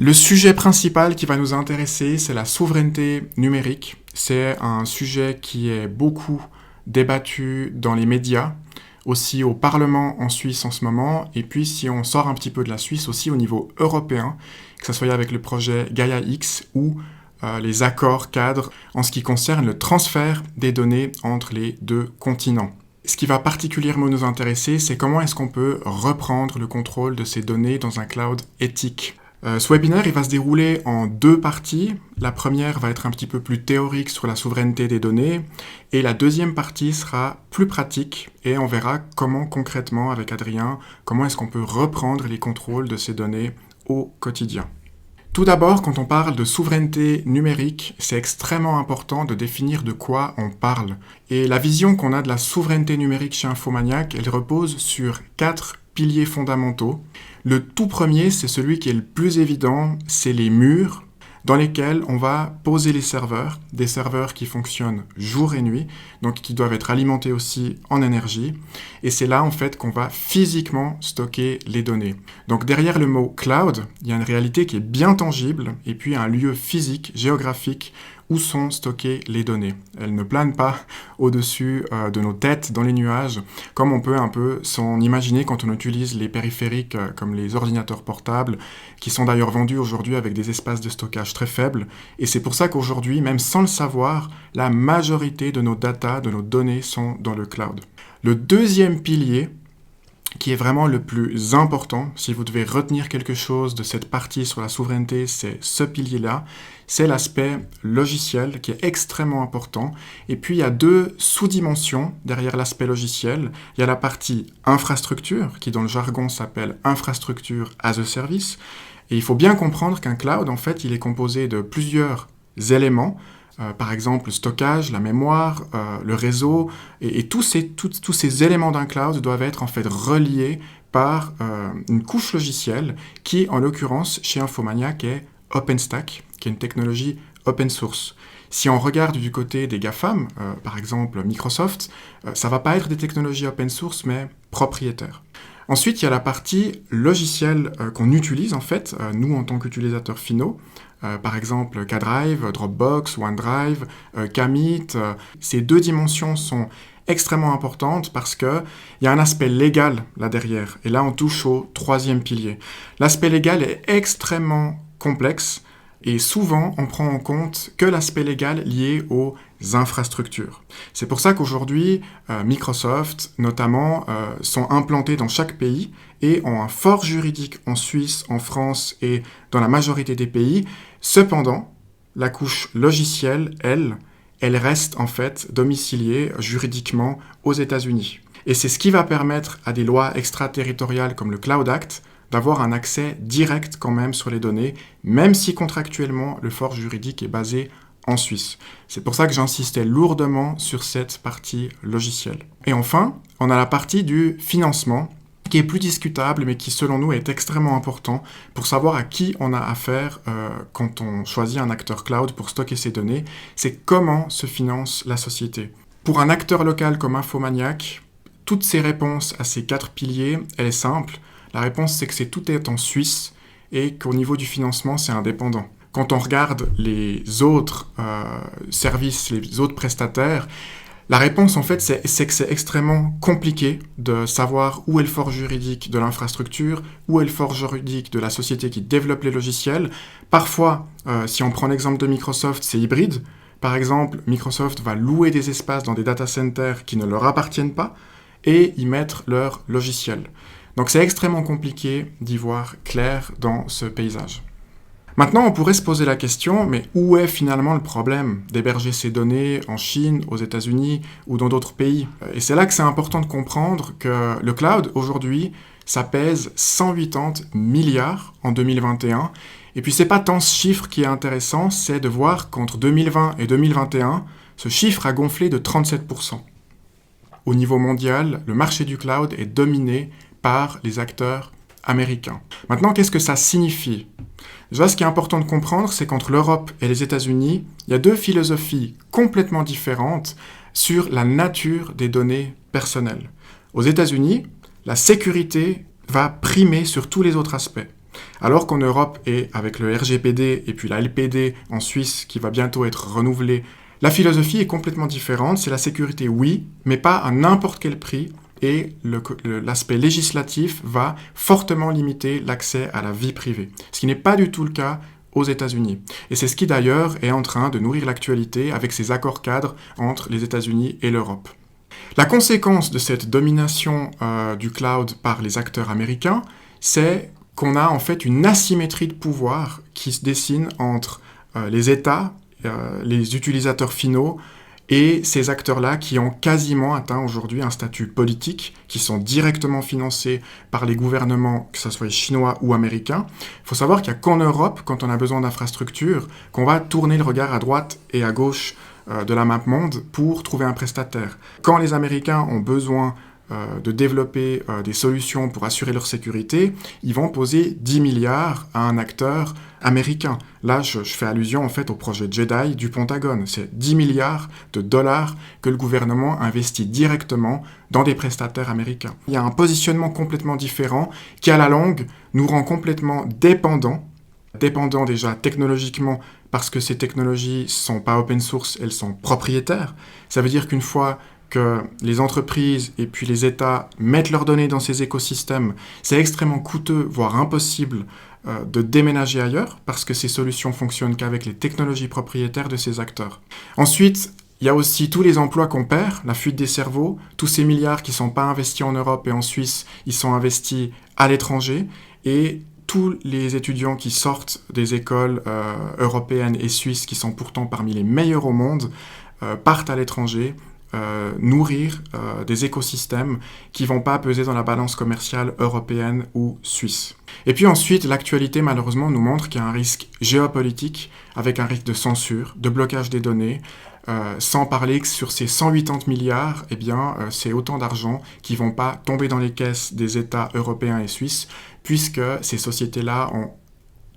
Le sujet principal qui va nous intéresser, c'est la souveraineté numérique. C'est un sujet qui est beaucoup débattu dans les médias, aussi au Parlement en Suisse en ce moment, et puis si on sort un petit peu de la Suisse, aussi au niveau européen, que ce soit avec le projet Gaia X ou les accords cadres en ce qui concerne le transfert des données entre les deux continents. Ce qui va particulièrement nous intéresser, c'est comment est-ce qu'on peut reprendre le contrôle de ces données dans un cloud éthique. Ce webinaire, il va se dérouler en deux parties. La première va être un petit peu plus théorique sur la souveraineté des données et la deuxième partie sera plus pratique et on verra comment concrètement avec Adrien, comment est-ce qu'on peut reprendre les contrôles de ces données au quotidien. Tout d'abord, quand on parle de souveraineté numérique, c'est extrêmement important de définir de quoi on parle. Et la vision qu'on a de la souveraineté numérique chez Infomaniac, elle repose sur 4 piliers fondamentaux. Le tout premier, c'est celui qui est le plus évident, c'est les murs dans lesquels on va poser les serveurs, des serveurs qui fonctionnent jour et nuit, donc qui doivent être alimentés aussi en énergie. Et c'est là en fait qu'on va physiquement stocker les données. Donc derrière le mot cloud, il y a une réalité qui est bien tangible et puis un lieu physique, géographique, où sont stockées les données. Elles ne planent pas au-dessus de nos têtes dans les nuages, comme on peut un peu s'en imaginer quand on utilise les périphériques comme les ordinateurs portables, qui sont d'ailleurs vendus aujourd'hui avec des espaces de stockage très faibles. Et c'est pour ça qu'aujourd'hui, même sans le savoir, la majorité de nos data, de nos données sont dans le cloud. Le deuxième pilier, qui est vraiment le plus important, si vous devez retenir quelque chose de cette partie sur la souveraineté, c'est ce pilier-là, c'est l'aspect logiciel qui est extrêmement important. Et puis il y a deux sous-dimensions derrière l'aspect logiciel. Il y a la partie infrastructure, qui dans le jargon s'appelle infrastructure as a service. Et il faut bien comprendre qu'un cloud, en fait, il est composé de plusieurs éléments. Par exemple, le stockage, la mémoire, le réseau, et tous ces éléments d'un cloud doivent être en fait reliés par une couche logicielle qui, en l'occurrence, chez Infomaniac, est OpenStack, qui est une technologie open source. Si on regarde du côté des GAFAM, par exemple Microsoft, ça va pas être des technologies open source, mais propriétaires. Ensuite, il y a la partie logicielle qu'on utilise en fait, nous en tant qu'utilisateurs finaux. Par exemple, K-Drive, Dropbox, OneDrive, Kmeet. Ces deux dimensions sont extrêmement importantes parce qu'il y a un aspect légal là derrière. Et là, on touche au troisième pilier. L'aspect légal est extrêmement complexe et souvent, on prend en compte que l'aspect légal lié aux infrastructures. C'est pour ça qu'aujourd'hui, Microsoft, notamment, sont implantés dans chaque pays et ont un fort juridique en Suisse, en France et dans la majorité des pays. Cependant, la couche logicielle, elle reste en fait domiciliée juridiquement aux États-Unis. Et c'est ce qui va permettre à des lois extraterritoriales comme le Cloud Act d'avoir un accès direct quand même sur les données, même si contractuellement le fort juridique est basé en Suisse. C'est pour ça que j'insistais lourdement sur cette partie logicielle. Et enfin, on a la partie du financement, qui est plus discutable, mais qui selon nous est extrêmement important pour savoir à qui on a affaire quand on choisit un acteur cloud pour stocker ses données. C'est comment se finance la société. Pour un acteur local comme Infomaniac, toutes ces réponses à ces 4 piliers, elle est simple. La réponse, c'est que tout est en Suisse et qu'au niveau du financement, c'est indépendant. Quand on regarde les autres services, les autres prestataires, la réponse, en fait, c'est que c'est extrêmement compliqué de savoir où est le fort juridique de l'infrastructure, où est le fort juridique de la société qui développe les logiciels. Parfois, si on prend l'exemple de Microsoft, c'est hybride. Par exemple, Microsoft va louer des espaces dans des data centers qui ne leur appartiennent pas et y mettre leur logiciel. Donc c'est extrêmement compliqué d'y voir clair dans ce paysage. Maintenant, on pourrait se poser la question, mais où est finalement le problème d'héberger ces données en Chine, aux États-Unis ou dans d'autres pays ? Et c'est là que c'est important de comprendre que le cloud, aujourd'hui, ça pèse 180 milliards en 2021. Et puis c'est pas tant ce chiffre qui est intéressant, c'est de voir qu'entre 2020 et 2021, ce chiffre a gonflé de 37%. Au niveau mondial, le marché du cloud est dominé par les acteurs américains. Maintenant, qu'est-ce que ça signifie ? Déjà, ce qui est important de comprendre, c'est qu'entre l'Europe et les États-Unis, il y a deux philosophies complètement différentes sur la nature des données personnelles. Aux États-Unis, la sécurité va primer sur tous les autres aspects. Alors qu'en Europe, et avec le RGPD et puis la LPD en Suisse qui va bientôt être renouvelée, la philosophie est complètement différente. C'est la sécurité, oui, mais pas à n'importe quel prix. Et l'aspect législatif va fortement limiter l'accès à la vie privée, ce qui n'est pas du tout le cas aux États-Unis. Et c'est ce qui d'ailleurs est en train de nourrir l'actualité avec ces accords cadres entre les États-Unis et l'Europe. La conséquence de cette domination du cloud par les acteurs américains, c'est qu'on a en fait une asymétrie de pouvoir qui se dessine entre les États, les utilisateurs finaux, et ces acteurs-là qui ont quasiment atteint aujourd'hui un statut politique, qui sont directement financés par les gouvernements, que ce soit chinois ou américains. Il faut savoir qu'il n'y a qu'en Europe, quand on a besoin d'infrastructures, qu'on va tourner le regard à droite et à gauche de la map monde pour trouver un prestataire. Quand les Américains ont besoin de développer des solutions pour assurer leur sécurité, ils vont poser 10 milliards à un acteur américain. Là, je fais allusion en fait au projet Jedi du Pentagone. C'est 10 milliards de dollars que le gouvernement investit directement dans des prestataires américains. Il y a un positionnement complètement différent qui, à la longue, nous rend complètement dépendants déjà technologiquement parce que ces technologies ne sont pas open source, elles sont propriétaires. Ça veut dire qu'une fois que les entreprises et puis les États mettent leurs données dans ces écosystèmes, c'est extrêmement coûteux, voire impossible de déménager ailleurs, parce que ces solutions fonctionnent qu'avec les technologies propriétaires de ces acteurs. Ensuite, il y a aussi tous les emplois qu'on perd, la fuite des cerveaux, tous ces milliards qui ne sont pas investis en Europe et en Suisse, ils sont investis à l'étranger, et tous les étudiants qui sortent des écoles européennes et suisses, qui sont pourtant parmi les meilleurs au monde, partent à l'étranger, nourrir des écosystèmes qui ne vont pas peser dans la balance commerciale européenne ou suisse. Et puis ensuite, l'actualité malheureusement nous montre qu'il y a un risque géopolitique avec un risque de censure, de blocage des données, sans parler que sur ces 180 milliards, c'est autant d'argent qui ne vont pas tomber dans les caisses des États européens et suisses, puisque ces sociétés-là ont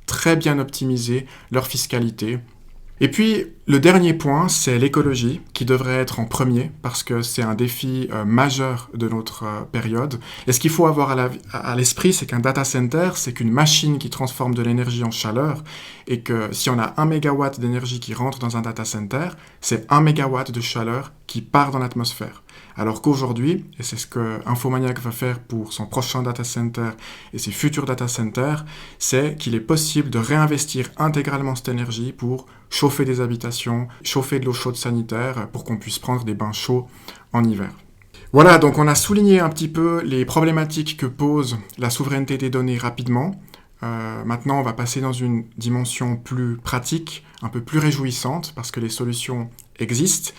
très bien optimisé leur fiscalité. Et puis, le dernier point, c'est l'écologie, qui devrait être en premier, parce que c'est un défi majeur de notre période. Et ce qu'il faut avoir à l'esprit, c'est qu'un data center, c'est qu'une machine qui transforme de l'énergie en chaleur, et que si on a 1 mégawatt d'énergie qui rentre dans un data center, c'est 1 mégawatt de chaleur qui part dans l'atmosphère. Alors qu'aujourd'hui, et c'est ce que Infomaniac va faire pour son prochain data center et ses futurs data centers, c'est qu'il est possible de réinvestir intégralement cette énergie pour chauffer des habitations, chauffer de l'eau chaude sanitaire pour qu'on puisse prendre des bains chauds en hiver. Voilà, donc on a souligné un petit peu les problématiques que pose la souveraineté des données rapidement. Maintenant, on va passer dans une dimension plus pratique, un peu plus réjouissante, parce que les solutions existent.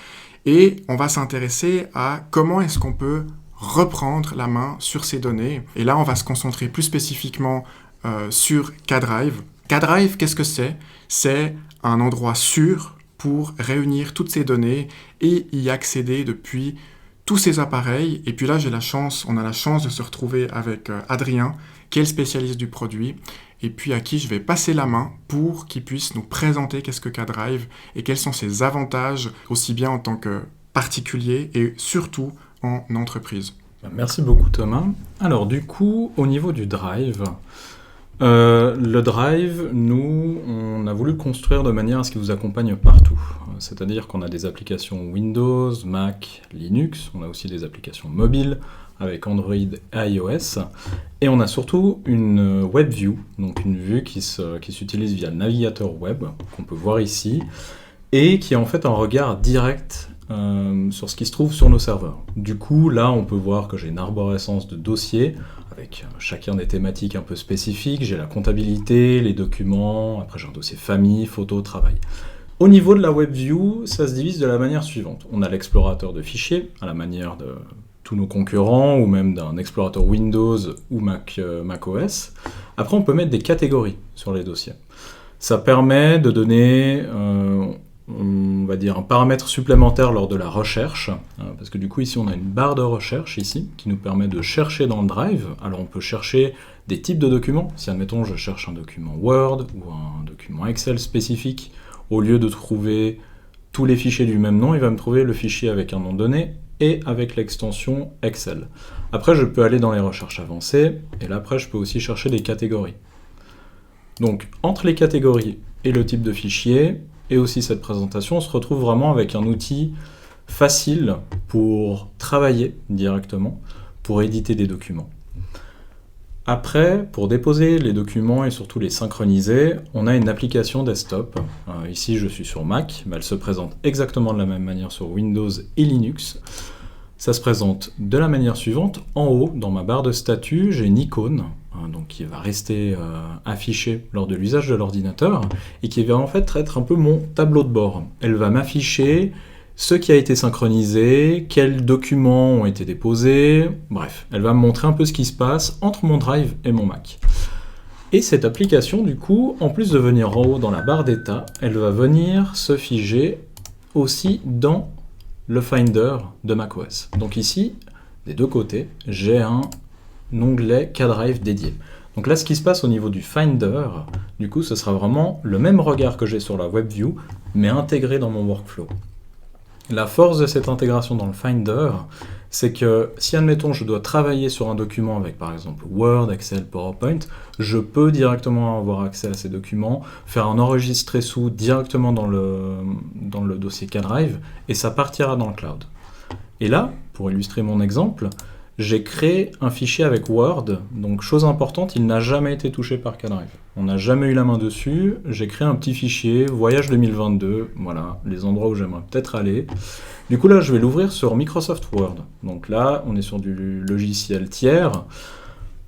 Et on va s'intéresser à comment est-ce qu'on peut reprendre la main sur ces données. Et là, on va se concentrer plus spécifiquement sur K-Drive. K-Drive, qu'est-ce que c'est ? C'est un endroit sûr pour réunir toutes ces données et y accéder depuis tous ces appareils. Et puis là, on a la chance de se retrouver avec Adrien, qui est le spécialiste du produit, et puis à qui je vais passer la main pour qu'il puisse nous présenter qu'est-ce que K-Drive et quels sont ses avantages, aussi bien en tant que particulier et surtout en entreprise. Merci beaucoup Thomas. Alors du coup, au niveau du Drive, le Drive, nous, on a voulu le construire de manière à ce qu'il vous accompagne partout. C'est-à-dire qu'on a des applications Windows, Mac, Linux, on a aussi des applications mobiles avec Android et iOS, et on a surtout une Web View, donc une vue qui s'utilise via le navigateur web, qu'on peut voir ici, et qui est en fait un regard direct sur ce qui se trouve sur nos serveurs. Du coup, là, on peut voir que j'ai une arborescence de dossiers, avec chacun des thématiques un peu spécifiques. J'ai la comptabilité, les documents, après j'ai un dossier famille, photo, travail. Au niveau de la WebView, ça se divise de la manière suivante. On a l'explorateur de fichiers, à la manière de tous nos concurrents, ou même d'un explorateur Windows ou macOS. Après, on peut mettre des catégories sur les dossiers. Ça permet de donner, on va dire, un paramètre supplémentaire lors de la recherche, parce que du coup, ici, on a une barre de recherche, ici, qui nous permet de chercher dans le Drive. Alors, on peut chercher des types de documents. Si, admettons, je cherche un document Word ou un document Excel spécifique, au lieu de trouver tous les fichiers du même nom, il va me trouver le fichier avec un nom donné et avec l'extension Excel. Après, je peux aller dans les recherches avancées, et là, après, je peux aussi chercher des catégories. Donc, entre les catégories et le type de fichier, et aussi cette présentation, on se retrouve vraiment avec un outil facile pour travailler directement, pour éditer des documents. Après, pour déposer les documents et surtout les synchroniser, on a une application desktop. Ici, je suis sur Mac, mais elle se présente exactement de la même manière sur Windows et Linux. Ça se présente de la manière suivante. En haut, dans ma barre de statut, j'ai une icône donc qui va rester affichée lors de l'usage de l'ordinateur et qui va en fait être un peu mon tableau de bord. Elle va m'afficher ce qui a été synchronisé, quels documents ont été déposés, bref, elle va me montrer un peu ce qui se passe entre mon Drive et mon Mac. Et cette application, du coup, en plus de venir en haut dans la barre d'état, elle va venir se figer aussi dans le Finder de macOS. Donc ici, des deux côtés, j'ai un onglet K-Drive dédié. Donc là, ce qui se passe au niveau du Finder, du coup, ce sera vraiment le même regard que j'ai sur la WebView, mais intégré dans mon workflow. La force de cette intégration dans le Finder, c'est que si, admettons, je dois travailler sur un document avec, par exemple, Word, Excel, PowerPoint, je peux directement avoir accès à ces documents, faire un enregistré sous directement dans le dossier K-Drive, et ça partira dans le cloud. Et là, pour illustrer mon exemple, j'ai créé un fichier avec Word, donc chose importante, il n'a jamais été touché par K-Drive. On n'a jamais eu la main dessus, j'ai créé un petit fichier, voyage 2022, voilà, les endroits où j'aimerais peut-être aller. Du coup là, je vais l'ouvrir sur Microsoft Word. Donc là, on est sur du logiciel tiers.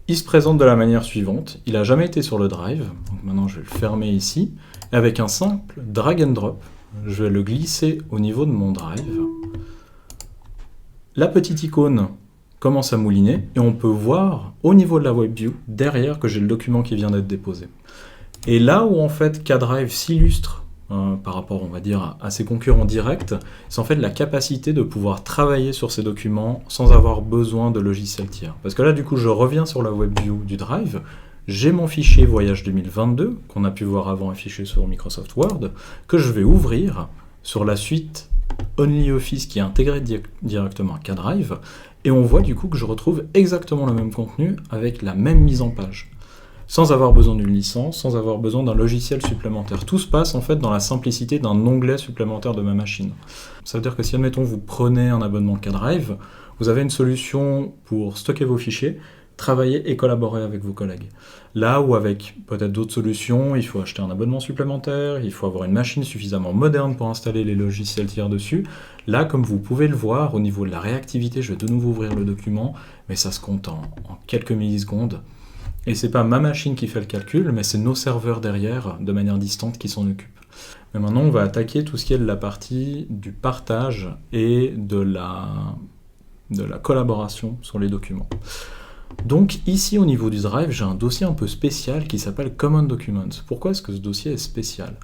Il se présente de la manière suivante, il n'a jamais été sur le Drive, donc maintenant je vais le fermer ici, et avec un simple drag and drop, je vais le glisser au niveau de mon Drive. La petite icône commence à mouliner et on peut voir au niveau de la WebView derrière que j'ai le document qui vient d'être déposé. Et là où en fait K-Drive s'illustre par rapport, on va dire, à ses concurrents directs, c'est en fait la capacité de pouvoir travailler sur ces documents sans avoir besoin de logiciels tiers. Parce que là du coup je reviens sur la WebView du Drive, j'ai mon fichier Voyage 2022 qu'on a pu voir avant affiché sur Microsoft Word, que je vais ouvrir sur la suite OnlyOffice qui est intégrée directement à K-Drive, et on voit du coup que je retrouve exactement le même contenu avec la même mise en page, sans avoir besoin d'une licence, sans avoir besoin d'un logiciel supplémentaire. Tout se passe en fait dans la simplicité d'un onglet supplémentaire de ma machine. Ça veut dire que si, admettons, vous prenez un abonnement K-Drive, vous avez une solution pour stocker vos fichiers, travailler et collaborer avec vos collègues. Là où avec peut-être d'autres solutions, il faut acheter un abonnement supplémentaire, il faut avoir une machine suffisamment moderne pour installer les logiciels tiers dessus. Là, comme vous pouvez le voir, au niveau de la réactivité, je vais de nouveau ouvrir le document, mais ça se compte en quelques millisecondes. Et c'est pas ma machine qui fait le calcul, mais c'est nos serveurs derrière, de manière distante, qui s'en occupent. Mais maintenant, on va attaquer tout ce qui est de la partie du partage et de la collaboration sur les documents. Donc ici au niveau du Drive, j'ai un dossier un peu spécial qui s'appelle Common Documents. Pourquoi est-ce que ce dossier est spécial ?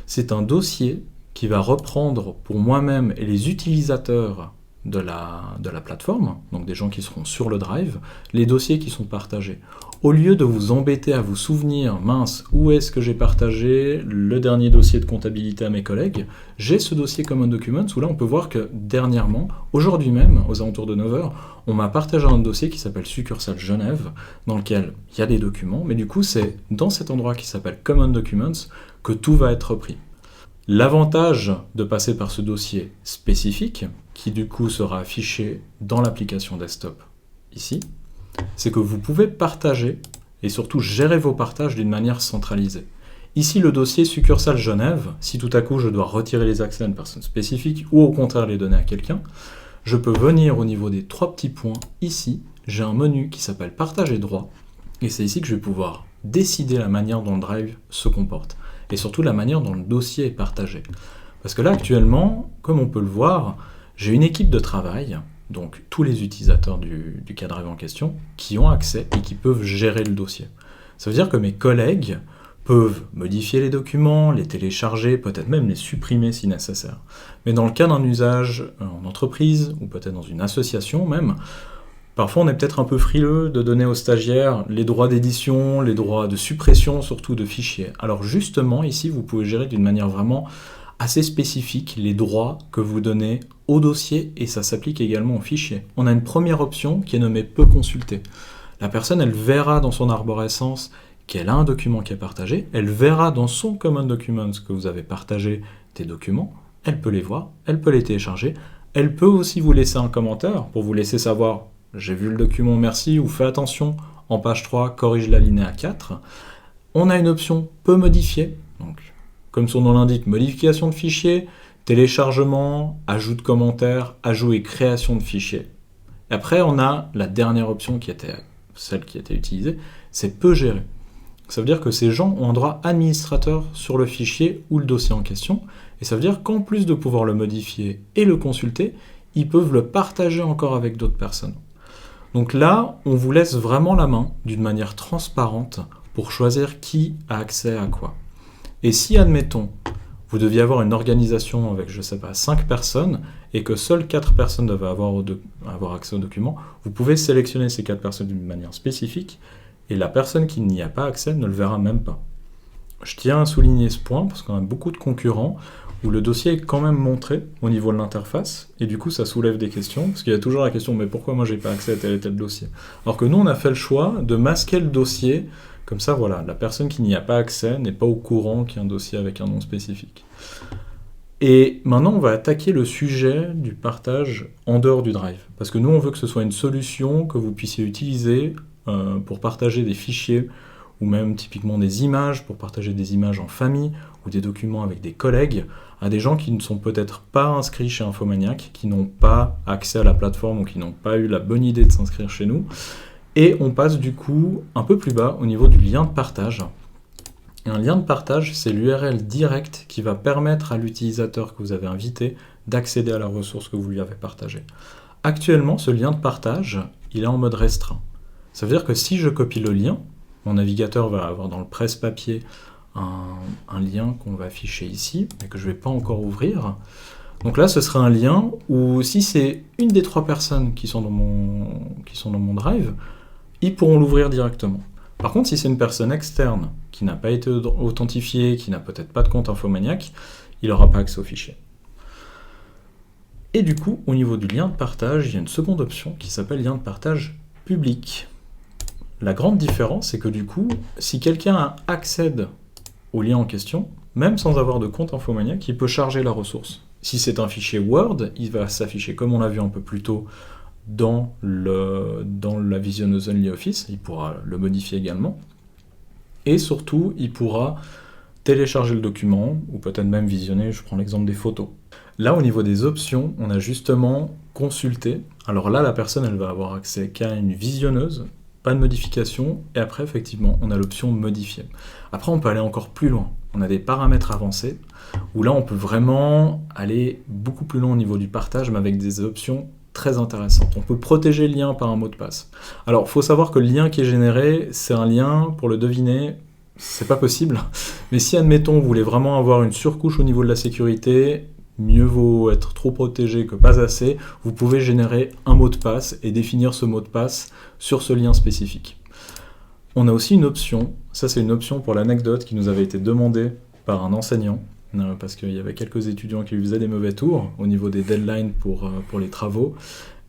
C'est un dossier qui va reprendre pour moi-même et les utilisateurs de la plateforme, donc des gens qui seront sur le Drive, les dossiers qui sont partagés. Au lieu de vous embêter à vous souvenir, mince, où est-ce que j'ai partagé le dernier dossier de comptabilité à mes collègues, j'ai ce dossier Common Documents où là on peut voir que dernièrement, aujourd'hui même, aux alentours de 9h, on m'a partagé un dossier qui s'appelle Succursale Genève, dans lequel il y a des documents, mais du coup c'est dans cet endroit qui s'appelle Common Documents que tout va être repris. L'avantage de passer par ce dossier spécifique, qui du coup sera affiché dans l'application desktop ici, c'est que vous pouvez partager et surtout gérer vos partages d'une manière centralisée. Ici, le dossier Succursale Genève, si tout à coup je dois retirer les accès à une personne spécifique ou au contraire les donner à quelqu'un, je peux venir au niveau des 3 petits points ici, j'ai un menu qui s'appelle Partager droit, et c'est ici que je vais pouvoir décider la manière dont le Drive se comporte, et surtout la manière dont le dossier est partagé. Parce que là, actuellement, comme on peut le voir, j'ai une équipe de travail, donc tous les utilisateurs du K-Drive en question, qui ont accès et qui peuvent gérer le dossier. Ça veut dire que mes collègues peuvent modifier les documents, les télécharger, peut-être même les supprimer si nécessaire. Mais dans le cas d'un usage en entreprise, ou peut-être dans une association même, parfois on est peut-être un peu frileux de donner aux stagiaires les droits d'édition, les droits de suppression surtout de fichiers. Alors justement, ici, vous pouvez gérer d'une manière vraiment assez spécifique les droits que vous donnez au dossier, et ça s'applique également aux fichiers. On a une première option qui est nommée « Peu consulter ». La personne, elle verra dans son arborescence qu'elle a un document qui est partagé, elle verra dans son Common Documents que vous avez partagé des documents, elle peut les voir, elle peut les télécharger, elle peut aussi vous laisser un commentaire pour vous laisser savoir « j'ai vu le document, merci » ou « fais attention, en page 3, corrige l'alinéa 4 ». On a une option « peut modifier », donc comme son nom l'indique, modification de fichier, téléchargement, ajout de commentaires, ajout et création de fichiers. Et après, on a la dernière option qui était celle qui était utilisée, c'est « peut gérer ». Ça veut dire que ces gens ont un droit administrateur sur le fichier ou le dossier en question, et ça veut dire qu'en plus de pouvoir le modifier et le consulter, ils peuvent le partager encore avec d'autres personnes. Donc là, on vous laisse vraiment la main, d'une manière transparente, pour choisir qui a accès à quoi. Et si, admettons, vous deviez avoir une organisation avec, 5 personnes, et que seules 4 personnes devaient avoir accès au document, vous pouvez sélectionner ces 4 personnes d'une manière spécifique, et la personne qui n'y a pas accès ne le verra même pas. Je tiens à souligner ce point, parce qu'on a beaucoup de concurrents, où le dossier est quand même montré au niveau de l'interface, et du coup ça soulève des questions, parce qu'il y a toujours la question « mais pourquoi moi j'ai pas accès à tel et tel dossier ?» Alors que nous on a fait le choix de masquer le dossier, comme ça voilà, la personne qui n'y a pas accès n'est pas au courant qu'il y a un dossier avec un nom spécifique. Et maintenant on va attaquer le sujet du partage en dehors du Drive, parce que nous on veut que ce soit une solution que vous puissiez utiliser pour partager des fichiers, ou même typiquement des images, pour partager des images en famille, ou des documents avec des collègues, à des gens qui ne sont peut-être pas inscrits chez Infomaniac, qui n'ont pas accès à la plateforme ou qui n'ont pas eu la bonne idée de s'inscrire chez nous. Et on passe du coup un peu plus bas au niveau du lien de partage. Et un lien de partage, c'est l'URL direct qui va permettre à l'utilisateur que vous avez invité d'accéder à la ressource que vous lui avez partagée. Actuellement, ce lien de partage, il est en mode restreint. Ça veut dire que si je copie le lien, mon navigateur va avoir dans le presse-papier un lien qu'on va afficher ici, mais que je ne vais pas encore ouvrir. Donc là, ce sera un lien où si c'est une des 3 personnes qui sont dans mon Drive, ils pourront l'ouvrir directement. Par contre, si c'est une personne externe qui n'a pas été authentifiée, qui n'a peut-être pas de compte Infomaniac, il n'aura pas accès au fichier. Et du coup, au niveau du lien de partage, il y a une seconde option qui s'appelle lien de partage public. La grande différence, c'est que du coup, si quelqu'un accède au lien en question, même sans avoir de compte Infomaniac, il peut charger la ressource. Si c'est un fichier Word, il va s'afficher, comme on l'a vu un peu plus tôt, dans la visionneuse OnlyOffice, il pourra le modifier également. Et surtout, il pourra télécharger le document, ou peut-être même visionner, je prends l'exemple des photos. Là, au niveau des options, on a justement consulté. Alors là, la personne, elle va avoir accès qu'à une visionneuse, pas de modification, et après, effectivement, on a l'option modifier. Après, on peut aller encore plus loin. On a des paramètres avancés, où là, on peut vraiment aller beaucoup plus loin au niveau du partage, mais avec des options très intéressantes. On peut protéger le lien par un mot de passe. Alors, il faut savoir que le lien qui est généré, c'est un lien, pour le deviner, c'est pas possible, mais si, admettons, vous voulez vraiment avoir une surcouche au niveau de la sécurité, mieux vaut être trop protégé que pas assez, vous pouvez générer un mot de passe et définir ce mot de passe sur ce lien spécifique. On a aussi une option, ça c'est une option pour l'anecdote qui nous avait été demandée par un enseignant, parce qu'il y avait quelques étudiants qui lui faisaient des mauvais tours au niveau des deadlines pour les travaux,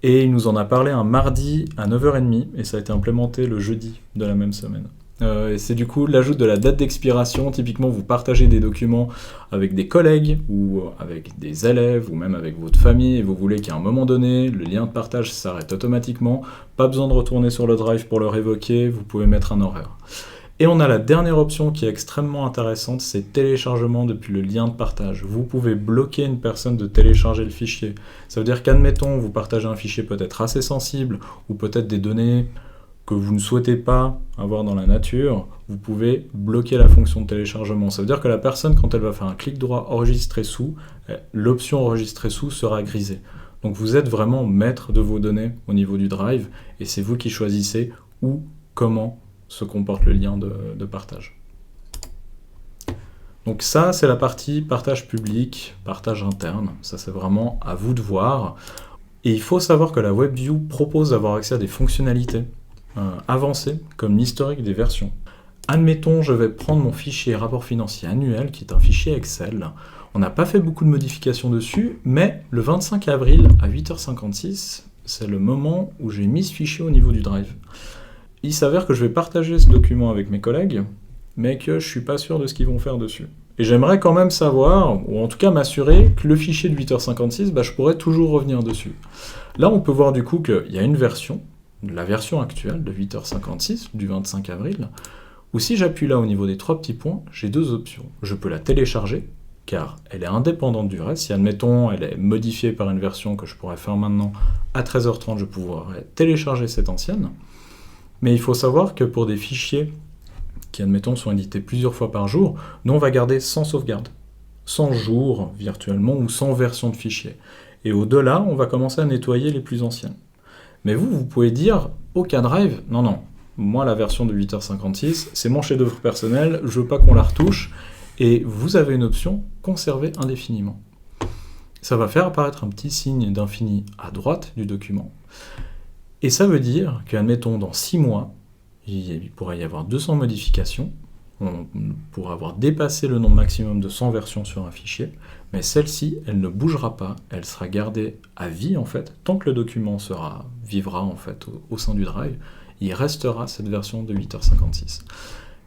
et il nous en a parlé un mardi à 9h30, et ça a été implémenté le jeudi de la même semaine. Et c'est du coup l'ajout de la date d'expiration. Typiquement, vous partagez des documents avec des collègues ou avec des élèves ou même avec votre famille et vous voulez qu'à un moment donné, le lien de partage s'arrête automatiquement. Pas besoin de retourner sur le Drive pour le révoquer, vous pouvez mettre un horaire. Et on a la dernière option qui est extrêmement intéressante, c'est téléchargement depuis le lien de partage. Vous pouvez bloquer une personne de télécharger le fichier. Ça veut dire qu'admettons, vous partagez un fichier peut-être assez sensible ou peut-être des données que vous ne souhaitez pas avoir dans la nature, vous pouvez bloquer la fonction de téléchargement. Ça veut dire que la personne, quand elle va faire un clic droit enregistrer sous, l'option enregistrer sous sera grisée. Donc vous êtes vraiment maître de vos données au niveau du Drive, et c'est vous qui choisissez où, comment se comporte le lien de partage. Donc ça, c'est la partie partage public, partage interne. Ça, c'est vraiment à vous de voir. Et il faut savoir que la WebView propose d'avoir accès à des fonctionnalités avancées, comme l'historique des versions. Admettons, je vais prendre mon fichier rapport financier annuel, qui est un fichier Excel. On n'a pas fait beaucoup de modifications dessus, mais le 25 avril à 8h56, c'est le moment où j'ai mis ce fichier au niveau du Drive. il s'avère que je vais partager ce document avec mes collègues, mais que je suis pas sûr de ce qu'ils vont faire dessus. Et j'aimerais quand même savoir, ou en tout cas m'assurer, que le fichier de 8h56, je pourrais toujours revenir dessus. Là, on peut voir du coup qu'il y a une version, la version actuelle de 8h56, du 25 avril, où si j'appuie là au niveau des 3 petits points, j'ai 2 options. Je peux la télécharger, car elle est indépendante du reste. Si, admettons, elle est modifiée par une version que je pourrais faire maintenant, à 13h30, je pourrais télécharger cette ancienne. Mais il faut savoir que pour des fichiers qui, admettons, sont édités plusieurs fois par jour, nous, on va garder 100 sauvegardes, 100 jours virtuellement ou 100 versions de fichiers. Et au-delà, on va commencer à nettoyer les plus anciennes. Mais vous pouvez dire, OK Drive, non, moi la version de 8h56, c'est mon chef-d'œuvre personnel, je veux pas qu'on la retouche, et vous avez une option, conserver indéfiniment. Ça va faire apparaître un petit signe d'infini à droite du document. Et ça veut dire qu'admettons, dans 6 mois, il pourrait y avoir 200 modifications, on pourra avoir dépassé le nombre maximum de 100 versions sur un fichier, mais celle-ci, elle ne bougera pas, elle sera gardée à vie en fait, tant que le document vivra en fait au sein du drive, il restera cette version de 8h56.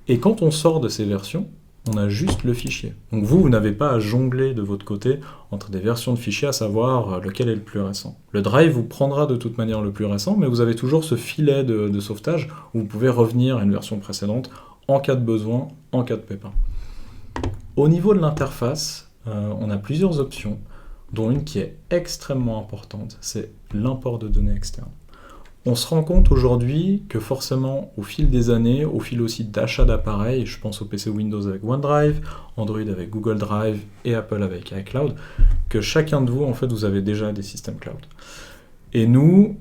Et quand on sort de ces versions, on a juste le fichier. Donc vous n'avez pas à jongler de votre côté entre des versions de fichiers, à savoir lequel est le plus récent. Le drive vous prendra de toute manière le plus récent, mais vous avez toujours ce filet de sauvetage où vous pouvez revenir à une version précédente en cas de besoin, en cas de pépin. Au niveau de l'interface, on a plusieurs options, dont une qui est extrêmement importante, c'est l'import de données externes. On se rend compte aujourd'hui que forcément, au fil des années, au fil aussi d'achat d'appareils, je pense au PC Windows avec OneDrive, Android avec Google Drive et Apple avec iCloud, que chacun de vous, en fait, vous avez déjà des systèmes cloud. Et nous,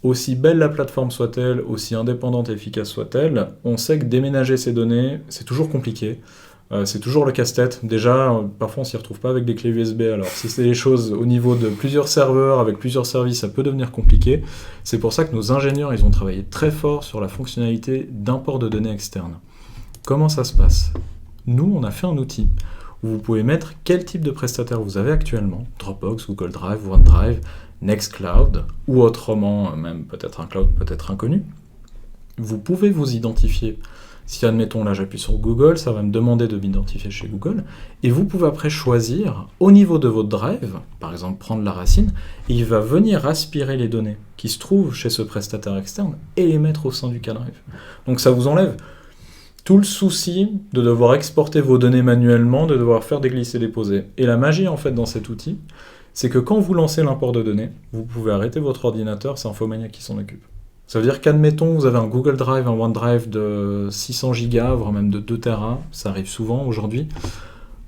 aussi belle la plateforme soit-elle, aussi indépendante et efficace soit-elle, on sait que déménager ces données, c'est toujours compliqué. C'est toujours le casse-tête. Déjà, parfois on s'y retrouve pas avec des clés USB. Alors si c'est des choses au niveau de plusieurs serveurs, avec plusieurs services, ça peut devenir compliqué. C'est pour ça que nos ingénieurs, ils ont travaillé très fort sur la fonctionnalité d'import de données externes. Comment ça se passe ? Nous, on a fait un outil où vous pouvez mettre quel type de prestataire vous avez actuellement, Dropbox, Google Drive, OneDrive, Nextcloud, ou autrement, même peut-être un cloud peut-être inconnu. Vous pouvez vous identifier. Si, admettons, là j'appuie sur Google, ça va me demander de m'identifier chez Google, et vous pouvez après choisir, au niveau de votre drive, par exemple prendre la racine, et il va venir aspirer les données qui se trouvent chez ce prestataire externe et les mettre au sein du K-Drive. Donc ça vous enlève tout le souci de devoir exporter vos données manuellement, de devoir faire des glisser-déposer. Et la magie en fait dans cet outil, c'est que quand vous lancez l'import de données, vous pouvez arrêter votre ordinateur, c'est Infomania qui s'en occupe. Ça veut dire qu'admettons, vous avez un Google Drive, un OneDrive de 600 Go, voire même de 2 Tera, ça arrive souvent aujourd'hui.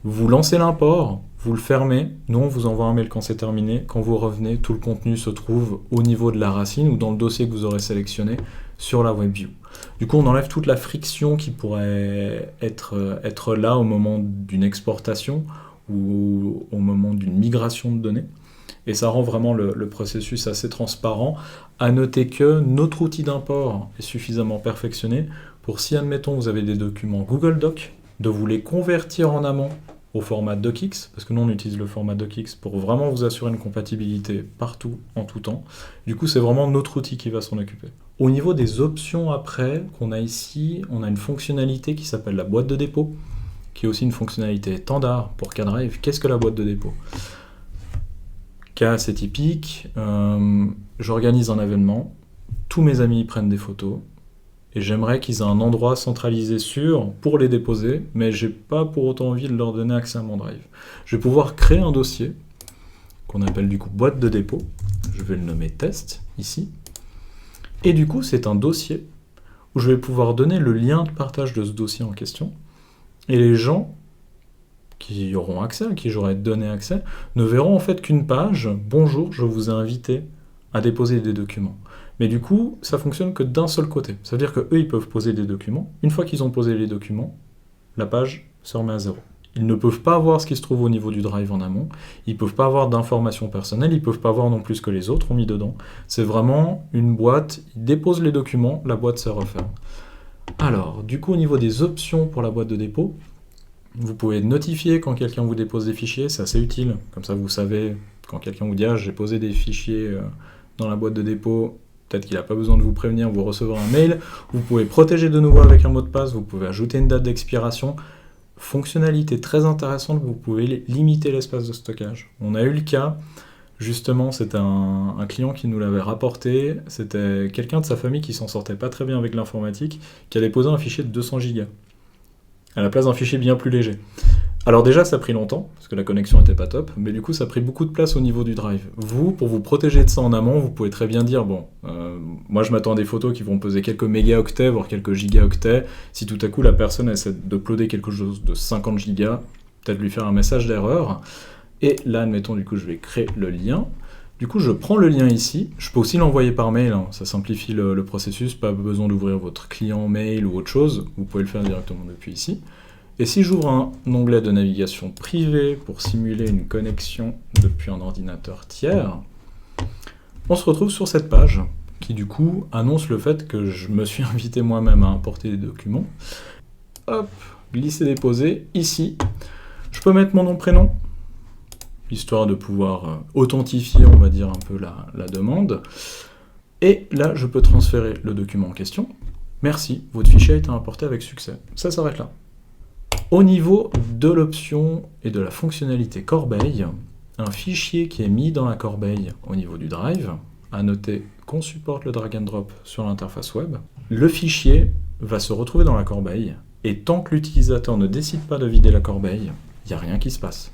Vous lancez l'import, vous le fermez, nous on vous envoie un mail quand c'est terminé, quand vous revenez, tout le contenu se trouve au niveau de la racine ou dans le dossier que vous aurez sélectionné sur la WebView. Du coup, on enlève toute la friction qui pourrait être là au moment d'une exportation ou au moment d'une migration de données. Et ça rend vraiment le processus assez transparent. À noter que notre outil d'import est suffisamment perfectionné pour, si admettons vous avez des documents Google Doc, de vous les convertir en amont au format DocX, parce que nous on utilise le format DocX pour vraiment vous assurer une compatibilité partout, en tout temps. Du coup, c'est vraiment notre outil qui va s'en occuper. Au niveau des options après qu'on a ici, on a une fonctionnalité qui s'appelle la boîte de dépôt, qui est aussi une fonctionnalité standard pour K-Drive. Qu'est-ce que la boîte de dépôt ? Cas assez typique, j'organise un événement, tous mes amis prennent des photos, et j'aimerais qu'ils aient un endroit centralisé sûr pour les déposer, mais j'ai pas pour autant envie de leur donner accès à mon drive. Je vais pouvoir créer un dossier, qu'on appelle du coup boîte de dépôt, je vais le nommer test, ici, et du coup c'est un dossier où je vais pouvoir donner le lien de partage de ce dossier en question, et les gens qui y auront accès, à qui j'aurai donné accès, ne verront en fait qu'une page « Bonjour, je vous ai invité à déposer des documents ». Mais du coup, ça fonctionne que d'un seul côté. Ça veut dire qu'eux, ils peuvent poser des documents. Une fois qu'ils ont posé les documents, la page se remet à zéro. Ils ne peuvent pas voir ce qui se trouve au niveau du drive en amont. Ils ne peuvent pas avoir d'informations personnelles. Ils ne peuvent pas voir non plus ce que les autres ont mis dedans. C'est vraiment une boîte. Ils déposent les documents, la boîte se referme. Alors, du coup, au niveau des options pour la boîte de dépôt, vous pouvez notifier quand quelqu'un vous dépose des fichiers, c'est assez utile. Comme ça, vous savez, quand quelqu'un vous dit « Ah, j'ai posé des fichiers dans la boîte de dépôt », peut-être qu'il n'a pas besoin de vous prévenir, vous recevrez un mail, vous pouvez protéger de nouveau avec un mot de passe, vous pouvez ajouter une date d'expiration. Fonctionnalité très intéressante, vous pouvez limiter l'espace de stockage. On a eu le cas, justement, c'était un client qui nous l'avait rapporté, c'était quelqu'un de sa famille qui s'en sortait pas très bien avec l'informatique, qui a déposé un fichier de 200 Go, à la place d'un fichier bien plus léger. Alors déjà, ça a pris longtemps, parce que la connexion n'était pas top, mais du coup, ça a pris beaucoup de place au niveau du drive. Vous, pour vous protéger de ça en amont, vous pouvez très bien dire, moi je m'attends à des photos qui vont peser quelques mégaoctets, voire quelques gigaoctets. Si tout à coup, la personne essaie d'uploader quelque chose de 50 gigas, peut-être lui faire un message d'erreur. Et là, admettons, du coup, je vais créer le lien. Du coup, je prends le lien ici. Je peux aussi l'envoyer par mail, hein. Ça simplifie le processus, pas besoin d'ouvrir votre client mail ou autre chose. Vous pouvez le faire directement depuis ici. Et si j'ouvre un onglet de navigation privé pour simuler une connexion depuis un ordinateur tiers, on se retrouve sur cette page qui du coup annonce le fait que je me suis invité moi-même à importer des documents. Hop, glisser-déposer, ici. Je peux mettre mon nom, prénom, histoire de pouvoir authentifier, on va dire, un peu la demande. Et là, je peux transférer le document en question. Merci, votre fichier a été importé avec succès. Ça s'arrête là. Au niveau de l'option et de la fonctionnalité corbeille, un fichier qui est mis dans la corbeille au niveau du drive, à noter qu'on supporte le drag and drop sur l'interface web, le fichier va se retrouver dans la corbeille, et tant que l'utilisateur ne décide pas de vider la corbeille, il n'y a rien qui se passe.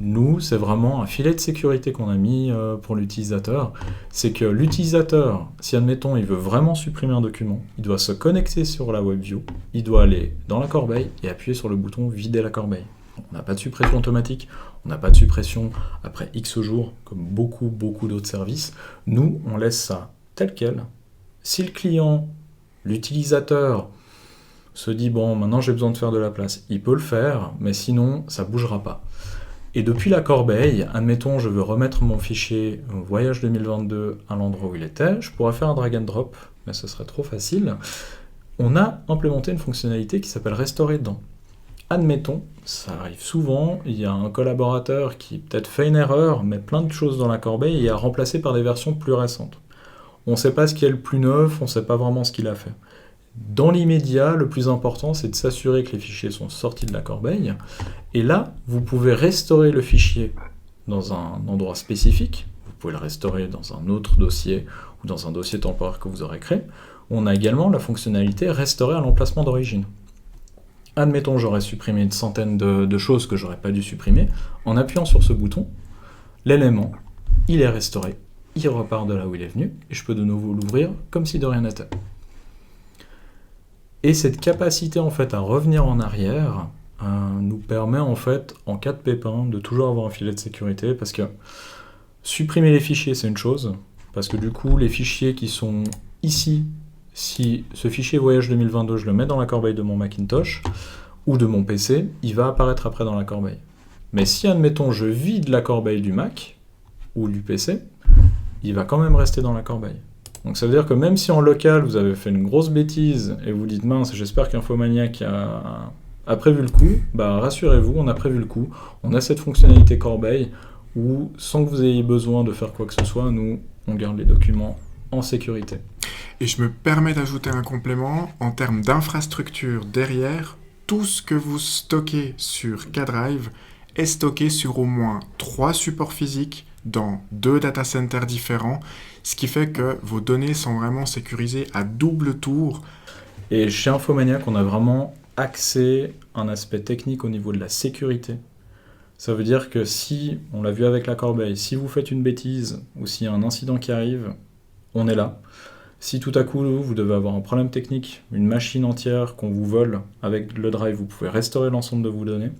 Nous, c'est vraiment un filet de sécurité qu'on a mis pour l'utilisateur. C'est que l'utilisateur, si admettons il veut vraiment supprimer un document, il doit se connecter sur la WebView, il doit aller dans la corbeille et appuyer sur le bouton « Vider la corbeille ». On n'a pas de suppression automatique, on n'a pas de suppression après X jours, comme beaucoup d'autres services. Nous, on laisse ça tel quel. Si le client, l'utilisateur, se dit « bon, maintenant j'ai besoin de faire de la place », il peut le faire, mais sinon, ça ne bougera pas. Et depuis la corbeille, admettons, je veux remettre mon fichier Voyage 2022 à l'endroit où il était, je pourrais faire un drag and drop, mais ce serait trop facile. On a implémenté une fonctionnalité qui s'appelle Restaurer dedans. Admettons, ça arrive souvent, il y a un collaborateur qui peut-être fait une erreur, met plein de choses dans la corbeille et a remplacé par des versions plus récentes. On ne sait pas ce qui est le plus neuf, on ne sait pas vraiment ce qu'il a fait. Dans l'immédiat, le plus important, c'est de s'assurer que les fichiers sont sortis de la corbeille. Et là, vous pouvez restaurer le fichier dans un endroit spécifique. Vous pouvez le restaurer dans un autre dossier ou dans un dossier temporaire que vous aurez créé. On a également la fonctionnalité restaurer à l'emplacement d'origine. Admettons, j'aurais supprimé une centaine de choses que j'aurais pas dû supprimer. En appuyant sur ce bouton, l'élément, il est restauré. Il repart de là où il est venu et je peux de nouveau l'ouvrir comme si de rien n'était. Et cette capacité en fait à revenir en arrière nous permet en fait, en cas de pépin, de toujours avoir un filet de sécurité parce que supprimer les fichiers c'est une chose, parce que du coup les fichiers qui sont ici, si ce fichier Voyage 2022 je le mets dans la corbeille de mon Macintosh ou de mon PC, il va apparaître après dans la corbeille. Mais si admettons je vide la corbeille du Mac ou du PC, il va quand même rester dans la corbeille. Donc ça veut dire que même si en local vous avez fait une grosse bêtise et vous dites mince, j'espère qu'Infomaniac a prévu le coup, bah rassurez-vous, on a prévu le coup, on a cette fonctionnalité corbeille où sans que vous ayez besoin de faire quoi que ce soit, nous on garde les documents en sécurité. Et je me permets d'ajouter un complément en termes d'infrastructure derrière, tout ce que vous stockez sur K-Drive est stocké sur au moins 3 supports physiques dans 2 data centers différents, ce qui fait que vos données sont vraiment sécurisées à double tour. Et chez Infomaniac, on a vraiment axé un aspect technique au niveau de la sécurité. Ça veut dire que si, on l'a vu avec la corbeille, si vous faites une bêtise ou s'il y a un incident qui arrive, on est là. Si tout à coup vous devez avoir un problème technique, une machine entière qu'on vous vole avec le drive, vous pouvez restaurer l'ensemble de vos données.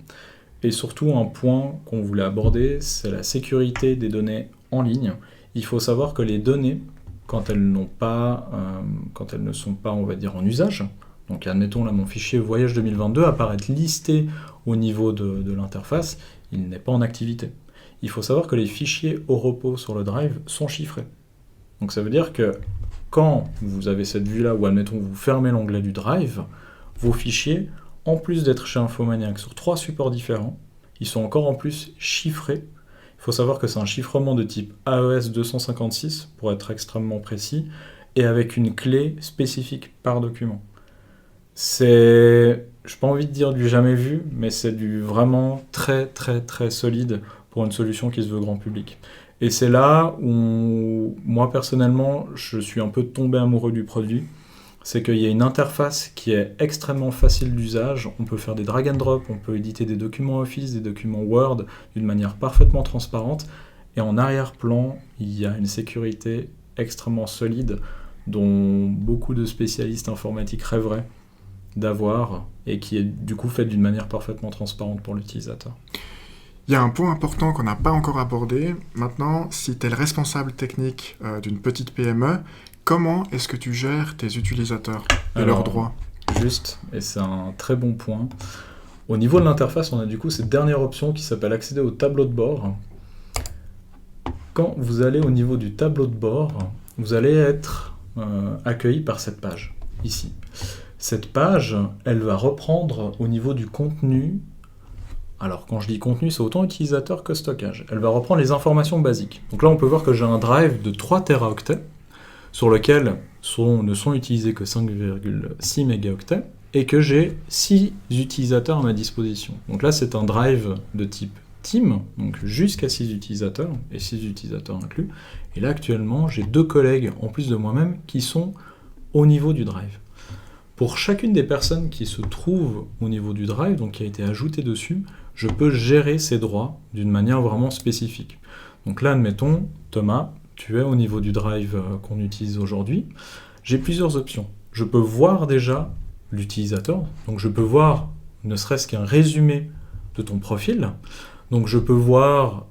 Et surtout, un point qu'on voulait aborder, c'est la sécurité des données en ligne. Il faut savoir que les données, quand elles ne sont pas, on va dire, en usage, donc admettons là mon fichier Voyage 2022 apparaît listé au niveau de l'interface, il n'est pas en activité. Il faut savoir que les fichiers au repos sur le drive sont chiffrés. Donc ça veut dire que quand vous avez cette vue-là, ou admettons vous fermez l'onglet du drive, vos fichiers, en plus d'être chez Infomaniac sur 3 supports différents, ils sont encore en plus chiffrés. Il faut savoir que c'est un chiffrement de type AES 256, pour être extrêmement précis, et avec une clé spécifique par document. C'est, je n'ai pas envie de dire du jamais vu, mais c'est du vraiment très très très solide pour une solution qui se veut grand public. Et c'est là où, moi personnellement, je suis un peu tombé amoureux du produit. C'est qu'il y a une interface qui est extrêmement facile d'usage. On peut faire des drag and drop, on peut éditer des documents Office, des documents Word d'une manière parfaitement transparente. Et en arrière-plan, il y a une sécurité extrêmement solide dont beaucoup de spécialistes informatiques rêveraient d'avoir et qui est du coup faite d'une manière parfaitement transparente pour l'utilisateur. Il y a un point important qu'on n'a pas encore abordé. Maintenant, si tu es le responsable technique d'une petite PME, comment est-ce que tu gères tes utilisateurs et leurs droits ? Juste, et c'est un très bon point. Au niveau de l'interface, on a du coup cette dernière option qui s'appelle accéder au tableau de bord. Quand vous allez au niveau du tableau de bord, vous allez être accueilli par cette page, ici. Cette page, elle va reprendre au niveau du contenu. Alors, quand je dis contenu, c'est autant utilisateur que stockage. Elle va reprendre les informations basiques. Donc là, on peut voir que j'ai un drive de 3 Teraoctets, sur lequel ne sont utilisés que 5,6 mégaoctets, et que j'ai 6 utilisateurs à ma disposition. Donc là, c'est un drive de type team, donc jusqu'à 6 utilisateurs, et 6 utilisateurs inclus. Et là, actuellement, j'ai 2 collègues, en plus de moi-même, qui sont au niveau du drive. Pour chacune des personnes qui se trouvent au niveau du drive, donc qui a été ajoutée dessus, je peux gérer ces droits d'une manière vraiment spécifique. Donc là, admettons, Thomas, tu es au niveau du drive qu'on utilise aujourd'hui. J'ai plusieurs options. Je peux voir déjà l'utilisateur, donc je peux voir ne serait-ce qu'un résumé de ton profil. Donc je peux voir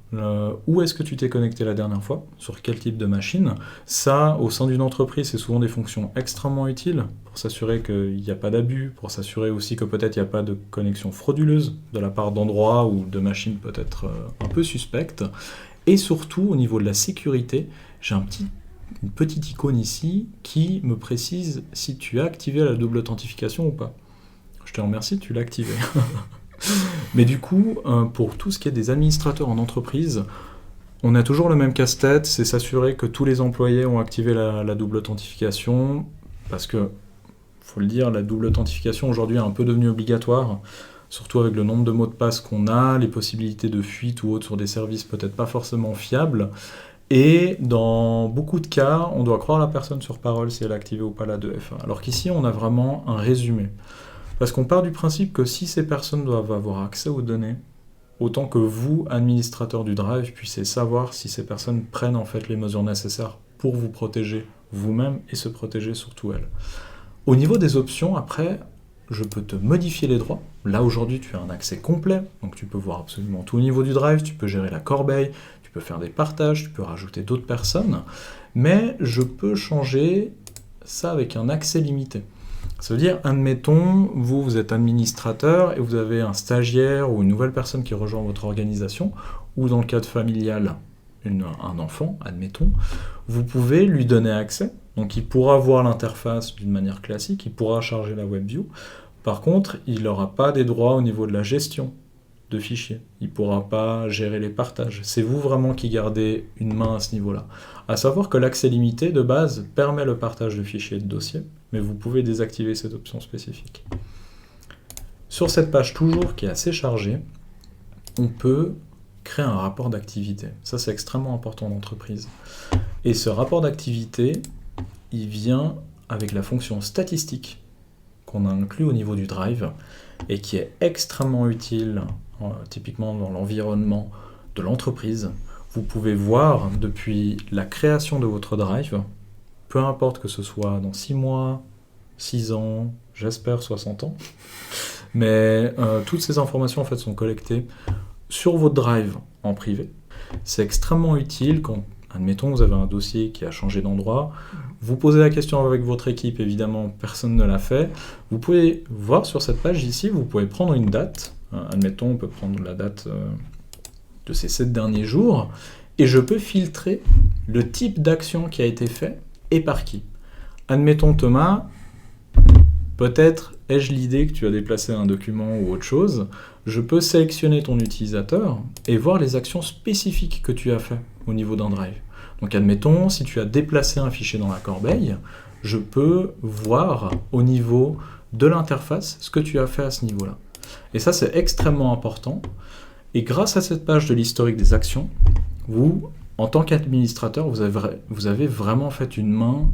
où est-ce que tu t'es connecté la dernière fois, sur quel type de machine. Ça, au sein d'une entreprise, c'est souvent des fonctions extrêmement utiles pour s'assurer qu'il n'y a pas d'abus, pour s'assurer aussi que peut-être il n'y a pas de connexion frauduleuse de la part d'endroits ou de machines peut-être un peu suspectes. Et surtout, au niveau de la sécurité, j'ai une petite icône ici qui me précise si tu as activé la double authentification ou pas. Je te remercie, tu l'as activé. Mais du coup, pour tout ce qui est des administrateurs en entreprise, on a toujours le même casse-tête, c'est s'assurer que tous les employés ont activé la double authentification, parce que, faut le dire, la double authentification aujourd'hui est un peu devenue obligatoire, surtout avec le nombre de mots de passe qu'on a, les possibilités de fuite ou autres sur des services peut-être pas forcément fiables, et dans beaucoup de cas, on doit croire la personne sur parole si elle a activé ou pas la 2FA, alors qu'ici on a vraiment un résumé. Parce qu'on part du principe que si ces personnes doivent avoir accès aux données, autant que vous, administrateur du drive, puissiez savoir si ces personnes prennent en fait les mesures nécessaires pour vous protéger vous-même et se protéger surtout elles. Au niveau des options, après, je peux te modifier les droits. Là, aujourd'hui, tu as un accès complet, donc tu peux voir absolument tout au niveau du drive, tu peux gérer la corbeille, tu peux faire des partages, tu peux rajouter d'autres personnes, mais je peux changer ça avec un accès limité. Ça veut dire, admettons, vous êtes administrateur et vous avez un stagiaire ou une nouvelle personne qui rejoint votre organisation, ou dans le cadre familial, un enfant, admettons, vous pouvez lui donner accès. Donc il pourra voir l'interface d'une manière classique, il pourra charger la WebView. Par contre, il n'aura pas des droits au niveau de la gestion de fichiers. Il ne pourra pas gérer les partages. C'est vous vraiment qui gardez une main à ce niveau-là. À savoir que l'accès limité, de base, permet le partage de fichiers et de dossiers, mais vous pouvez désactiver cette option spécifique. Sur cette page toujours, qui est assez chargée, on peut créer un rapport d'activité. Ça, c'est extrêmement important en entreprise. Et ce rapport d'activité, il vient avec la fonction statistique qu'on a inclus au niveau du drive et qui est extrêmement utile, typiquement dans l'environnement de l'entreprise. Vous pouvez voir depuis la création de votre drive, peu importe que ce soit dans 6 mois, 6 ans, j'espère 60 ans, mais toutes ces informations en fait sont collectées sur votre drive en privé. C'est extrêmement utile quand, admettons, vous avez un dossier qui a changé d'endroit, vous posez la question avec votre équipe, évidemment, personne ne l'a fait. Vous pouvez voir sur cette page ici, vous pouvez prendre une date, admettons, on peut prendre la date de ces 7 derniers jours, et je peux filtrer le type d'action qui a été fait et par qui. Admettons, Thomas, peut-être ai-je l'idée que tu as déplacé un document ou autre chose, je peux sélectionner ton utilisateur et voir les actions spécifiques que tu as fait au niveau d'un drive. Donc admettons, si tu as déplacé un fichier dans la corbeille, je peux voir au niveau de l'interface ce que tu as fait à ce niveau-là. Et ça, c'est extrêmement important. Et grâce à cette page de l'historique des actions, vous, en tant qu'administrateur, vous avez vraiment fait une main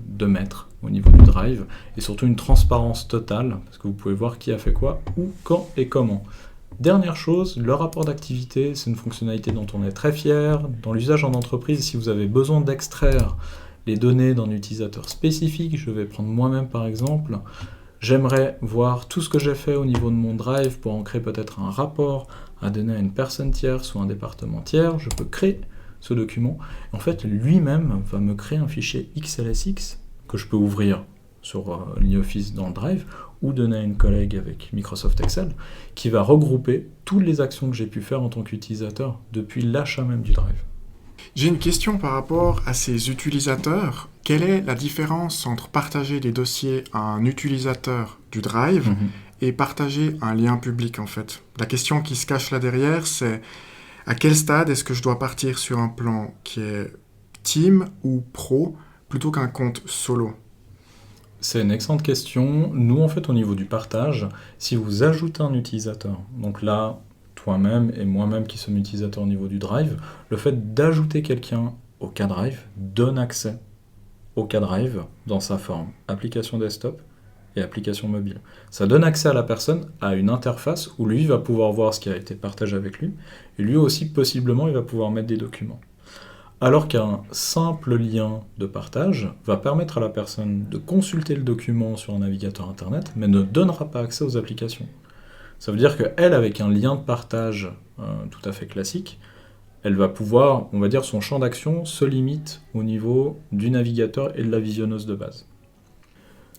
de maître au niveau du Drive, et surtout une transparence totale, parce que vous pouvez voir qui a fait quoi, où, quand et comment. Dernière chose, le rapport d'activité, c'est une fonctionnalité dont on est très fier. Dans l'usage en entreprise, si vous avez besoin d'extraire les données d'un utilisateur spécifique, je vais prendre moi-même par exemple, j'aimerais voir tout ce que j'ai fait au niveau de mon Drive pour en créer peut-être un rapport à donner à une personne tierce ou un département tiers, je peux créer ce document. En fait, lui-même va me créer un fichier XLSX que je peux ouvrir sur LibreOffice dans le Drive ou donner à une collègue avec Microsoft Excel qui va regrouper toutes les actions que j'ai pu faire en tant qu'utilisateur depuis l'achat même du Drive. J'ai une question par rapport à ces utilisateurs. Quelle est la différence entre partager des dossiers à un utilisateur du Drive et partager un lien public en fait? La question qui se cache là derrière, c'est à quel stade est-ce que je dois partir sur un plan qui est team ou pro plutôt qu'un compte solo? C'est une excellente question. Nous, en fait, au niveau du partage, si vous ajoutez un utilisateur, donc là, toi-même et moi-même qui sommes utilisateurs au niveau du Drive, le fait d'ajouter quelqu'un au K-Drive donne accès au K-Drive dans sa forme application desktop et application mobile. Ça donne accès à la personne à une interface où lui va pouvoir voir ce qui a été partagé avec lui, et lui aussi, possiblement, il va pouvoir mettre des documents. Alors qu'un simple lien de partage va permettre à la personne de consulter le document sur un navigateur internet, mais ne donnera pas accès aux applications. Ça veut dire qu'elle, avec un lien de partage tout à fait classique, elle va pouvoir, on va dire, son champ d'action se limite au niveau du navigateur et de la visionneuse de base.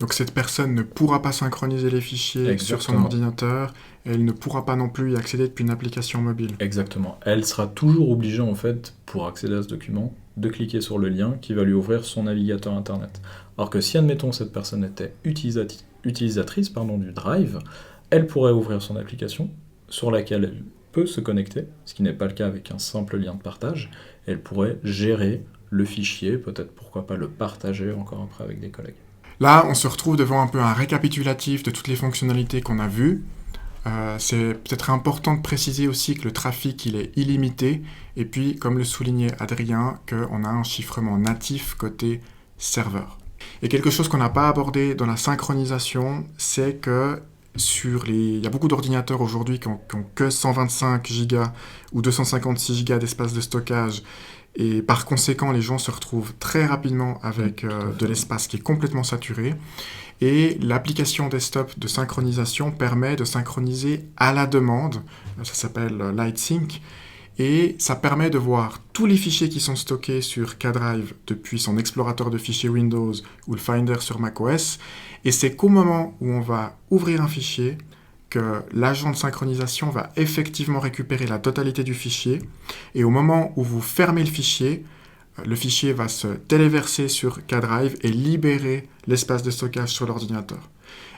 Donc cette personne ne pourra pas synchroniser les fichiers sur son ordinateur, et elle ne pourra pas non plus y accéder depuis une application mobile. Exactement. Elle sera toujours obligée, en fait, pour accéder à ce document, de cliquer sur le lien qui va lui ouvrir son navigateur internet. Alors que si, admettons, cette personne était utilisatrice du Drive, elle pourrait ouvrir son application sur laquelle elle peut se connecter, ce qui n'est pas le cas avec un simple lien de partage. Elle pourrait gérer le fichier, peut-être pourquoi pas le partager encore après avec des collègues. Là, on se retrouve devant un peu un récapitulatif de toutes les fonctionnalités qu'on a vues. C'est peut-être important de préciser aussi que le trafic, il est illimité. Et puis, comme le soulignait Adrien, qu'on a un chiffrement natif côté serveur. Et quelque chose qu'on n'a pas abordé dans la synchronisation, c'est que il y a beaucoup d'ordinateurs aujourd'hui qui ont que 125 Go ou 256 Go d'espace de stockage. Et par conséquent, les gens se retrouvent très rapidement avec de l'espace qui est complètement saturé. Et l'application desktop de synchronisation permet de synchroniser à la demande. Ça s'appelle LightSync. Et ça permet de voir tous les fichiers qui sont stockés sur K-Drive depuis son explorateur de fichiers Windows ou le Finder sur macOS. Et c'est qu'au moment où on va ouvrir un fichier, que l'agent de synchronisation va effectivement récupérer la totalité du fichier. Et au moment où vous fermez le fichier va se téléverser sur K-Drive et libérer l'espace de stockage sur l'ordinateur.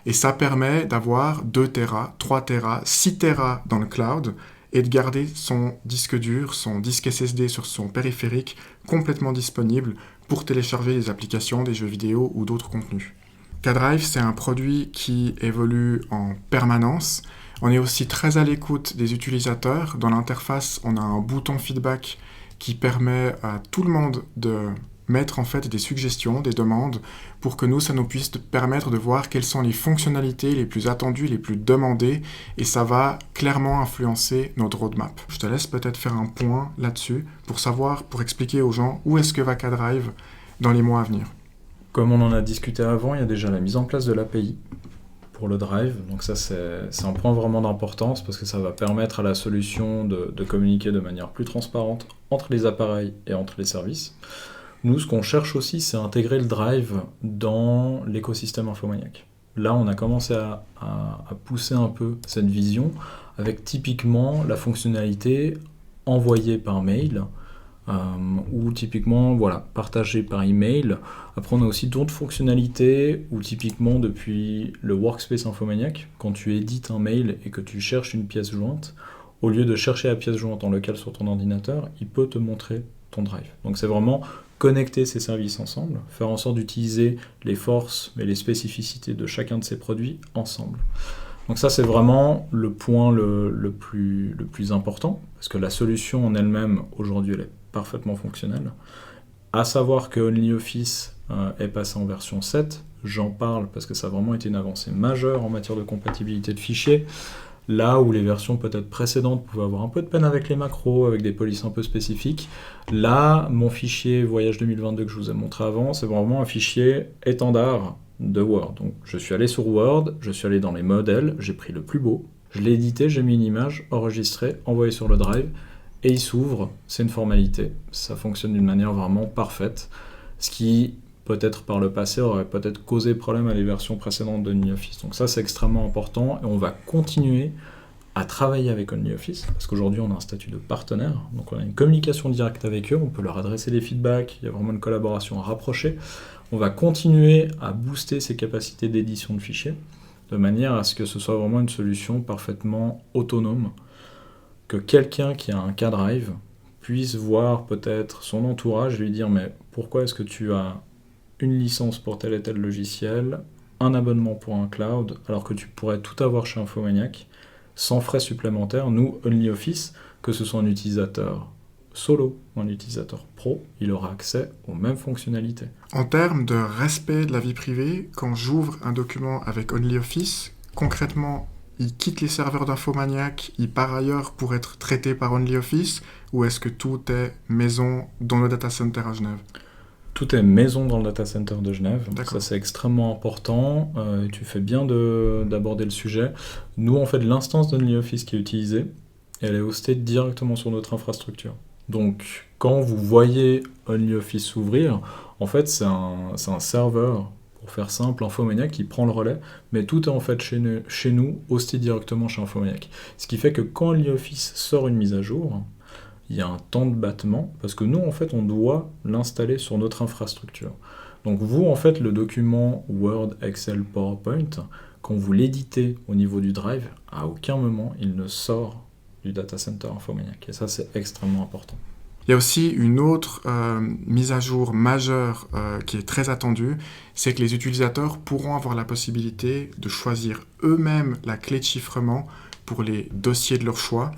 Et ça permet d'avoir 2 Tera, 3 Tera, 6 Tera dans le cloud et de garder son disque dur, son disque SSD sur son périphérique complètement disponible pour télécharger des applications, des jeux vidéo ou d'autres contenus. K-Drive, c'est un produit qui évolue en permanence. On est aussi très à l'écoute des utilisateurs. Dans l'interface, on a un bouton feedback qui permet à tout le monde de mettre en fait des suggestions, des demandes, pour que ça nous puisse permettre de voir quelles sont les fonctionnalités les plus attendues, les plus demandées, et ça va clairement influencer notre roadmap. Je te laisse peut-être faire un point là-dessus pour expliquer aux gens où est-ce que va K-Drive dans les mois à venir. Comme on en a discuté avant, il y a déjà la mise en place de l'API pour le Drive. Donc ça, c'est un point vraiment d'importance parce que ça va permettre à la solution de communiquer de manière plus transparente entre les appareils et entre les services. Nous, ce qu'on cherche aussi, c'est intégrer le Drive dans l'écosystème Infomaniac. Là, on a commencé à pousser un peu cette vision avec typiquement la fonctionnalité envoyée par mail, ou typiquement partagé par email. Après on a aussi d'autres fonctionnalités où typiquement depuis le Workspace Infomaniac, quand tu édites un mail et que tu cherches une pièce jointe, au lieu de chercher la pièce jointe en local sur ton ordinateur, il peut te montrer ton drive. Donc c'est vraiment connecter ces services ensemble, faire en sorte d'utiliser les forces et les spécificités de chacun de ces produits ensemble. Donc ça, c'est vraiment le point le plus important, parce que la solution en elle-même, aujourd'hui, elle est parfaitement fonctionnelle. À savoir que OnlyOffice est passé en version 7, j'en parle parce que ça a vraiment été une avancée majeure en matière de compatibilité de fichiers, là où les versions peut-être précédentes pouvaient avoir un peu de peine avec les macros, avec des polices un peu spécifiques. Là, mon fichier Voyage 2022 que je vous ai montré avant, c'est vraiment un fichier étendard de Word. Donc je suis allé sur Word, je suis allé dans les modèles, j'ai pris le plus beau, je l'ai édité, j'ai mis une image, enregistré, envoyé sur le drive, et il s'ouvre, c'est une formalité. Ça fonctionne d'une manière vraiment parfaite, ce qui, peut-être par le passé, aurait peut-être causé problème à les versions précédentes de OnlyOffice. Donc ça, c'est extrêmement important, et on va continuer à travailler avec OnlyOffice, parce qu'aujourd'hui, on a un statut de partenaire, donc on a une communication directe avec eux, on peut leur adresser des feedbacks, il y a vraiment une collaboration rapprochée. On va continuer à booster ces capacités d'édition de fichiers, de manière à ce que ce soit vraiment une solution parfaitement autonome, que quelqu'un qui a un K-Drive puisse voir peut-être son entourage et lui dire « mais pourquoi est-ce que tu as une licence pour tel et tel logiciel, un abonnement pour un cloud, alors que tu pourrais tout avoir chez Infomaniac, sans frais supplémentaires, nous, OnlyOffice, que ce soit un utilisateur solo ou un utilisateur pro, il aura accès aux mêmes fonctionnalités. » En termes de respect de la vie privée, quand j'ouvre un document avec OnlyOffice, concrètement, il quitte les serveurs d'Infomaniac, il part ailleurs pour être traité par OnlyOffice, ou est-ce que tout est maison dans le data center à Genève ? Tout est maison dans le data center de Genève. D'accord. Ça, c'est extrêmement important. Tu fais bien d'aborder le sujet. Nous, en fait, l'instance d'OnlyOffice qui est utilisée, elle est hostée directement sur notre infrastructure. Donc, quand vous voyez OnlyOffice s'ouvrir, en fait, c'est un serveur, pour faire simple, Infomaniac qui prend le relais, mais tout est en fait chez nous, hosté directement chez Infomaniac. Ce qui fait que quand OnlyOffice sort une mise à jour, il y a un temps de battement, parce que nous, en fait, on doit l'installer sur notre infrastructure. Donc vous, en fait, le document Word, Excel, PowerPoint, quand vous l'éditez au niveau du drive, à aucun moment, il ne sort du data center Infomaniac. Et ça, c'est extrêmement important. Il y a aussi une autre mise à jour majeure qui est très attendue, c'est que les utilisateurs pourront avoir la possibilité de choisir eux-mêmes la clé de chiffrement pour les dossiers de leur choix.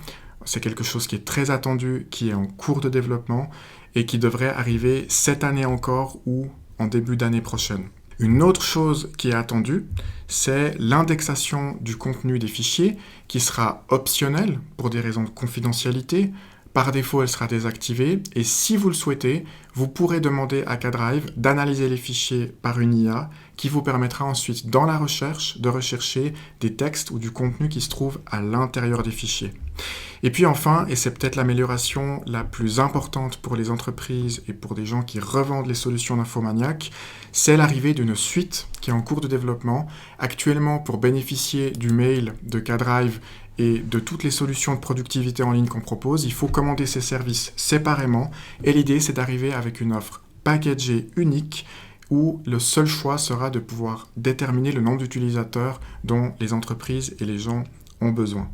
C'est quelque chose qui est très attendu, qui est en cours de développement et qui devrait arriver cette année encore ou en début d'année prochaine. Une autre chose qui est attendue, c'est l'indexation du contenu des fichiers qui sera optionnelle pour des raisons de confidentialité. Par défaut, elle sera désactivée et si vous le souhaitez, vous pourrez demander à K-Drive d'analyser les fichiers par une IA qui vous permettra ensuite, dans la recherche, de rechercher des textes ou du contenu qui se trouve à l'intérieur des fichiers. Et puis enfin, et c'est peut-être l'amélioration la plus importante pour les entreprises et pour des gens qui revendent les solutions d'Infomaniac, c'est l'arrivée d'une suite qui est en cours de développement. Actuellement, pour bénéficier du mail de K-Drive et de toutes les solutions de productivité en ligne qu'on propose, il faut commander ces services séparément. Et l'idée, c'est d'arriver avec une offre packagée unique où le seul choix sera de pouvoir déterminer le nombre d'utilisateurs dont les entreprises et les gens ont besoin.